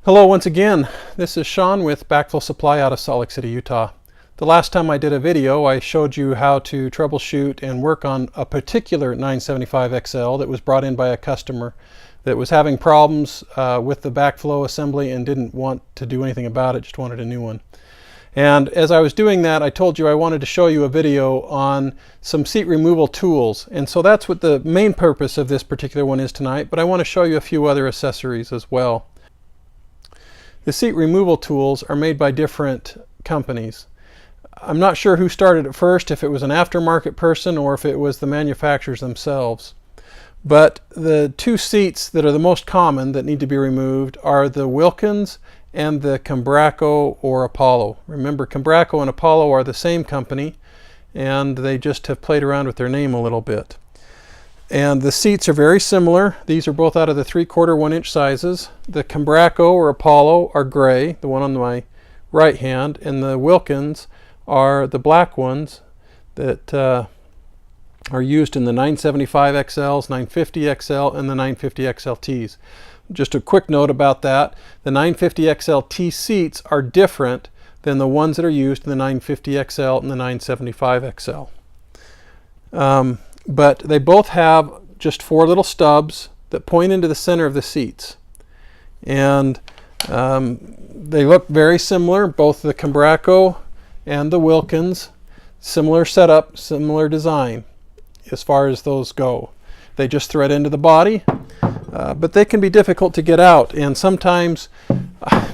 Hello once again. This is Sean with Backflow Supply out of Salt Lake City, Utah. The last time I did a video, I showed you how to troubleshoot and work on a particular 975 XL that was brought in by a customer that was having problems with the backflow assembly and didn't want to do anything about it, just wanted a new one. And as I was doing that, I told you I wanted to show you a video on some seat removal tools. And so that's what the main purpose of this particular one is tonight, but I want to show you a few other accessories as well. The seat removal tools are made by different companies. I'm not sure who started it first, if it was an aftermarket person or if it was the manufacturers themselves. But the two seats that are the most common that need to be removed are the Wilkins and the Conbraco or Apollo. Remember, Conbraco and Apollo are the same company, and they just have played around with their name a little bit. And the seats are very similar. These are both out of the 3/4 1-inch sizes. The Conbraco or Apollo are gray, the one on my right hand, and the Wilkins are the black ones that are used in the 975 XLs, 950 XL, and the 950 XLTs. Just a quick note about that. The 950 XLT seats are different than the ones that are used in the 950 XL and the 975 XL. But they both have just 4 little stubs that point into the center of the seats. And they look very similar, both the Conbraco and the Wilkins. Similar setup, similar design as far as those go. They just thread into the body, but they can be difficult to get out. And sometimes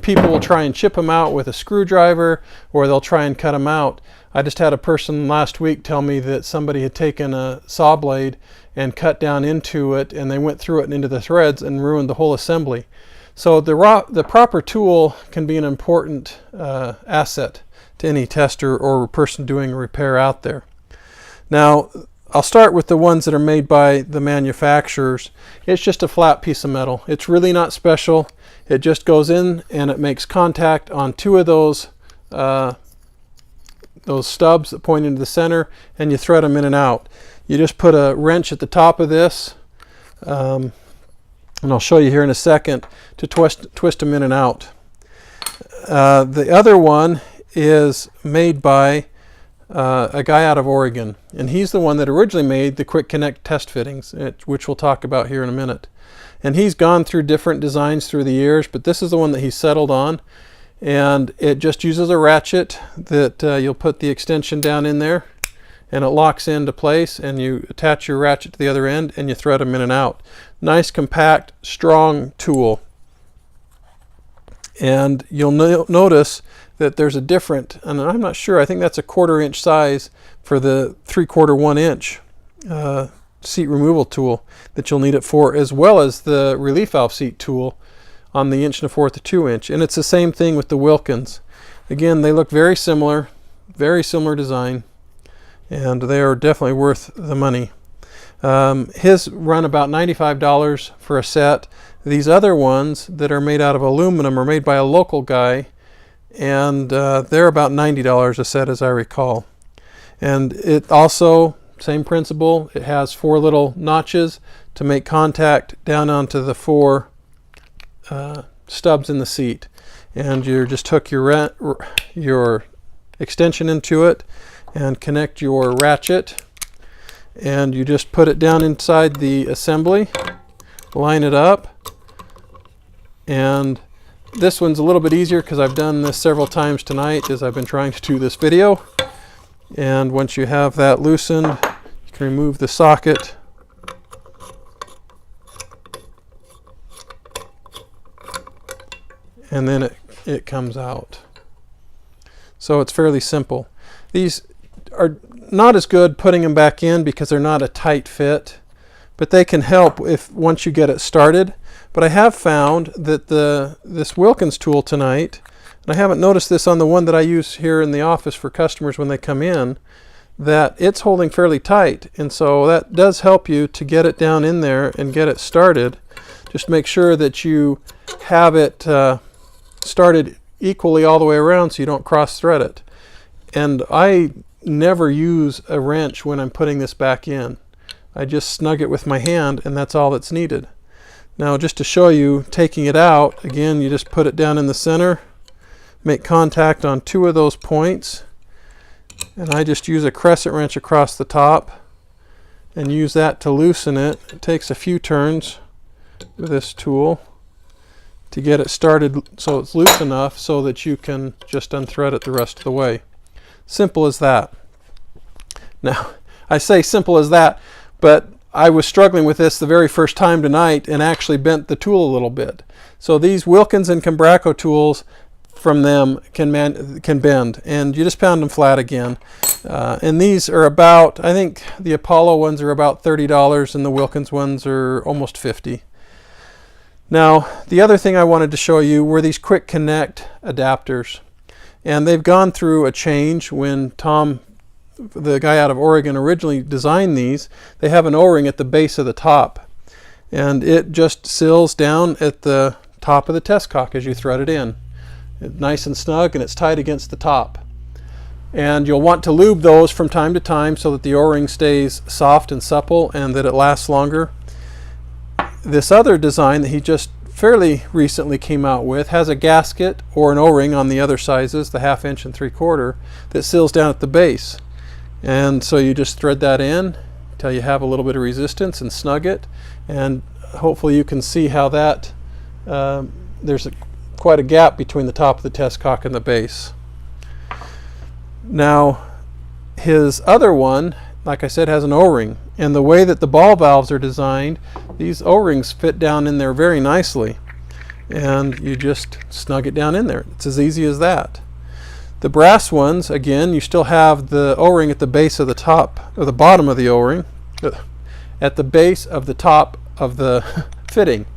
people will try and chip them out with a screwdriver, or they'll try and cut them out. I just had a person last week tell me that somebody had taken a saw blade and cut down into it, and they went through it and into the threads and ruined the whole assembly. So the proper tool can be an important asset to any tester or person doing a repair out there. Now, I'll start with the ones that are made by the manufacturers. It's just a flat piece of metal. It's really not special. It just goes in and it makes contact on 2 of those stubs that point into the center, and you thread them in and out. You just put a wrench at the top of this, and I'll show you here in a second, to twist them in and out. The other one is made by a guy out of Oregon, and he's the one that originally made the Quick Connect test fittings, which we'll talk about here in a minute. And he's gone through different designs through the years, but this is the one that he settled on. And it just uses a ratchet that you'll put the extension down in there, and it locks into place, and you attach your ratchet to the other end and you thread them in and out. Nice, compact, strong tool. And you'll notice that there's a different, and I'm not sure, I think that's a 1/4 inch size for the 3/4 1-inch seat removal tool that you'll need it for, as well as the relief valve seat tool on the 1 1/4 to 2-inch. And it's the same thing with the Wilkins. Again, they look very similar design, and they are definitely worth the money. His run about $95 for a set. These other ones that are made out of aluminum are made by a local guy, and they're about $90 a set, as I recall. And it also, same principle, it has 4 little notches to make contact down onto the 4 stubs in the seat, and you just hook your extension into it and connect your ratchet, and you just put it down inside the assembly, line it up. And this one's a little bit easier because I've done this several times tonight as I've been trying to do this video. And once you have that loosened, you can remove the socket. And then it comes out. So it's fairly simple. These are not as good putting them back in because they're not a tight fit, but they can help if once you get it started. But I have found that this Wilkins tool tonight, and I haven't noticed this on the one that I use here in the office for customers when they come in, that it's holding fairly tight, and so that does help you to get it down in there and get it started. Just make sure that you have it started equally all the way around so you don't cross thread it. And I never use a wrench when I'm putting this back in. I just snug it with my hand, and that's all that's needed. Now just to show you taking it out, again you just put it down in the center, make contact on 2 of those points, and I just use a crescent wrench across the top and use that to loosen it. It takes a few turns with this tool to get it started so it's loose enough so that you can just unthread it the rest of the way. Simple as that. Now, I say simple as that, but I was struggling with this the very first time tonight and actually bent the tool a little bit. So these Wilkins and Conbraco tools from them can bend, and you just pound them flat again. And these are about, I think the Apollo ones are about $30 and the Wilkins ones are almost $50. Now the other thing I wanted to show you were these quick connect adapters, and they've gone through a change. When Tom, the guy out of Oregon, originally designed these, they have an O-ring at the base of the top, and it just seals down at the top of the test cock as you thread it in. It's nice and snug, and it's tight against the top. And you'll want to lube those from time to time so that the O-ring stays soft and supple and that it lasts longer. This other design that he just fairly recently came out with has a gasket or an O-ring on the other sizes, the 1/2 inch and 3/4, that seals down at the base. And so you just thread that in until you have a little bit of resistance and snug it, and hopefully you can see how that there's quite a gap between the top of the test cock and the base. Now his other one, like I said, has an O-ring, and the way that the ball valves are designed, these O-rings fit down in there very nicely, and you just snug it down in there. It's as easy as that. The brass ones, again, you still have the O-ring at the base of the top, or the bottom of the O-ring, at the base of the top of the fitting,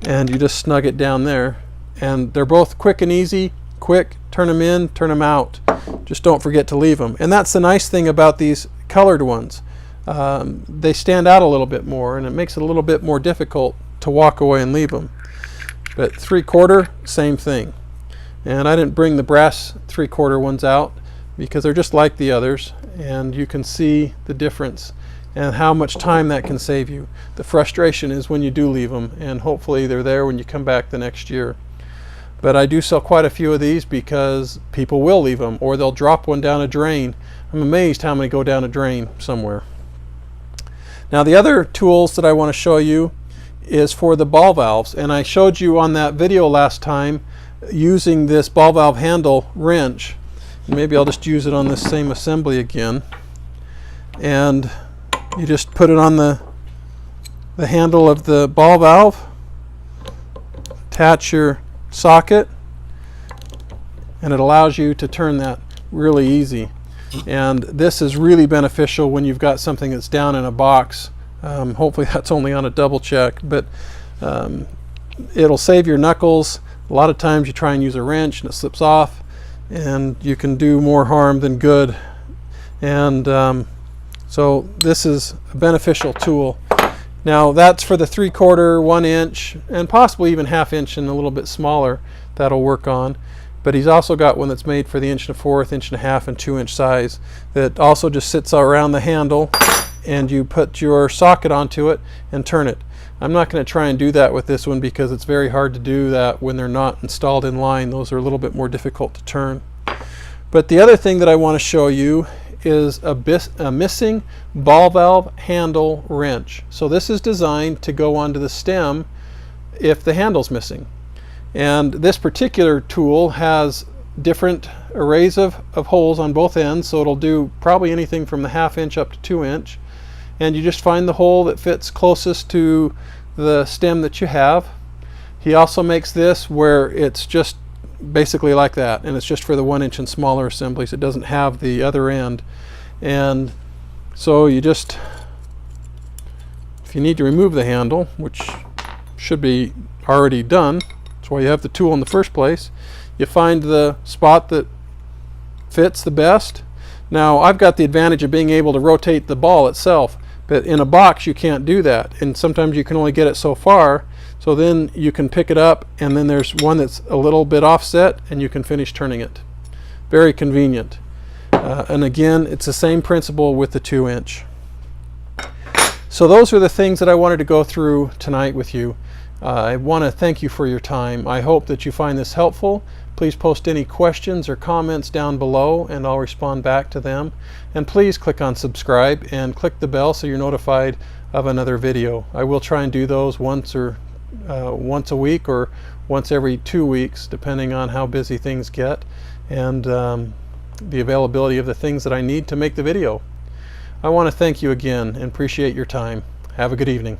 and you just snug it down there. And they're both quick and easy. Quick, turn them in, turn them out. Just don't forget to leave them. And that's the nice thing about these colored ones. They stand out a little bit more, and it makes it a little bit more difficult to walk away and leave them. But 3/4, same thing. And I didn't bring the brass 3/4 ones out because they're just like the others, and you can see the difference and how much time that can save you. The frustration is when you do leave them, and hopefully they're there when you come back the next year. But I do sell quite a few of these because people will leave them, or they'll drop one down a drain. I'm amazed how many go down a drain somewhere. Now the other tools that I want to show you is for the ball valves, and I showed you on that video last time using this ball valve handle wrench. Maybe I'll just use it on this same assembly again, and you just put it on the handle of the ball valve, attach your socket, and it allows you to turn that really easy. And this is really beneficial when you've got something that's down in a box. Hopefully that's only on a double check, but it'll save your knuckles. A lot of times you try and use a wrench and it slips off, and you can do more harm than good. And so this is a beneficial tool. Now that's for the 3/4, 1 inch, and possibly even 1/2 inch and a little bit smaller. That'll work on. But he's also got one that's made for the 1.25 inch, 1.5 and 2 inch size that also just sits around the handle, and you put your socket onto it and turn it. I'm not going to try and do that with this one because it's very hard to do that when they're not installed in line. Those are a little bit more difficult to turn. But the other thing that I want to show you is a missing ball valve handle wrench. So this is designed to go onto the stem if the handle's missing. And this particular tool has different arrays of holes on both ends, so it'll do probably anything from the 1/2 inch up to 2 inch. And you just find the hole that fits closest to the stem that you have. He also makes this where it's just basically like that, and it's just for the 1 inch and smaller assemblies. It doesn't have the other end. And so you just, if you need to remove the handle, which should be already done, that's why you have the tool in the first place, you find the spot that fits the best. Now I've got the advantage of being able to rotate the ball itself, but in a box you can't do that, and sometimes you can only get it so far. So then you can pick it up, and then there's one that's a little bit offset, and you can finish turning it. Very convenient. And again, it's the same principle with the 2 inch. So those are the things that I wanted to go through tonight with you. I want to thank you for your time. I hope that you find this helpful. Please post any questions or comments down below and I'll respond back to them. And please click on subscribe and click the bell so you're notified of another video. I will try and do those once a week or once every 2 weeks, depending on how busy things get and the availability of the things that I need to make the video. I want to thank you again and appreciate your time. Have a good evening.